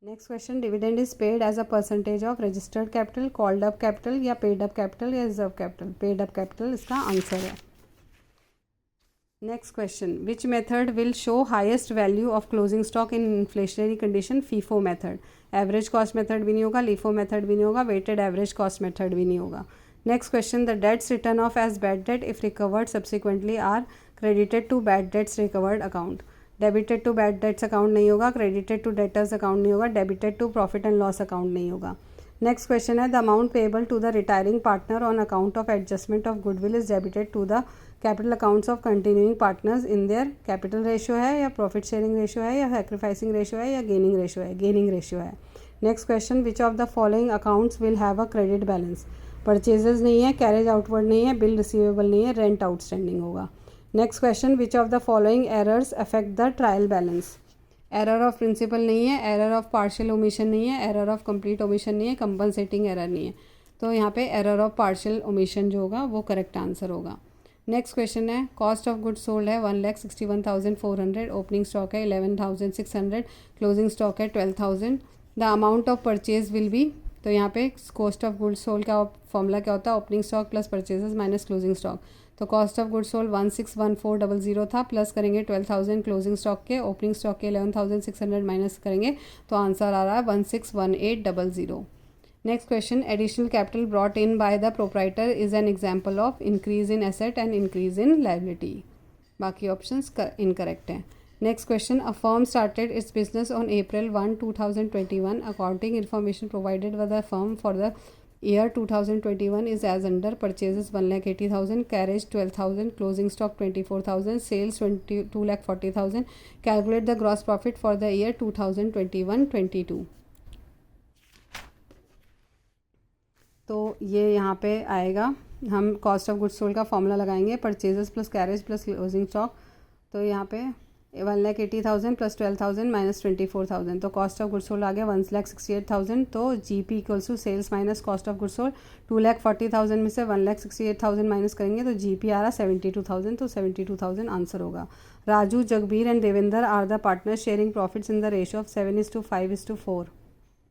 Next question, dividend is paid as a percentage of registered capital, called up capital या paid up capital या reserve capital? Paid up capital इसका answer है। Next question, which method will show highest value of closing stock in inflationary condition? FIFO method. Average cost method भी नहीं होगा, LIFO method भी नहीं होगा, वेटेड एवरेज कॉस्ट मेथड भी नहीं होगा। Next question, the debts written of as bad debt if recovered subsequently are credited to bad debts recovered account? Debited to bad debts account नहीं होगा, क्रेडिटेड टू डेटर्स अकाउंट नहीं होगा, debited to profit and loss account नहीं होगा। Next question है, the amount payable to the retiring partner on account of adjustment of goodwill is debited to the capital accounts of continuing partners in their capital ratio है या profit sharing ratio है या sacrificing ratio है या gaining ratio है? Gaining ratio है। Next question, which of the following accounts will have a credit balance? Purchases नहीं है, कैरेज आउटवर्ड नहीं है, बिल रिसीवेबल नहीं है, रेंट आउटस्टैंडिंग होगा। Next question, which of the following errors affect the trial balance? Error of principle नहीं है, error of partial omission नहीं है, एरर ऑफ कंप्लीट ओमिशन नहीं है, कंपनसेटिंग एरर नहीं है। तो यहाँ पे एरर ऑफ पार्शियल ओमिशन जो होगा वो करेक्ट आंसर होगा। नेक्स्ट क्वेश्चन है, कॉस्ट ऑफ गुड्स सोल्ड है 1,61,400, ओपनिंग स्टॉक है 11,600, क्लोजिंग स्टॉक है 12,000। The amount of purchase will be, तो यहाँ पे कॉस्ट ऑफ गुड्स सोल्ड का फॉर्मूला क्या होता है? Opening stock plus purchases minus closing stock. तो कॉस्ट ऑफ गुड्स सोल्ड 161400 था, प्लस करेंगे 12,000 क्लोजिंग स्टॉक के, ओपनिंग स्टॉक के 11,600 माइनस करेंगे तो आंसर आ रहा है 161800। Next question, additional capital brought in by the proprietor is an example of increase in asset and increase in liability. बाकी options incorrect हैं। Next question, a firm started it's business on April 1, 2021. Accounting information provided by the firm for the year 2021 is as under: purchases 1,80,000, carriage 12,000, closing stock 24,000, sales 2,40,000. Calculate the gross profit for the year 2021-22. तो ये यहाँ पे आएगा, हम cost of goods sold का formula लगाएंगे, purchases plus carriage plus closing stock. तो यहाँ पे 1,80,000 प्लस 12,000 माइनस 24,000, तो कॉस्ट ऑफ गुड्स सोल्ड आ गया 1,68,000। तो GP equals to sales minus cost of goods sold. 2,40,000 में से 1,68,000 माइनस करेंगे तो जीपी आ रहा 72,000, तो 72,000 आंसर होगा। Raju, Jagbir and Devendra are the partner sharing profits in the ratio of 7:5:4।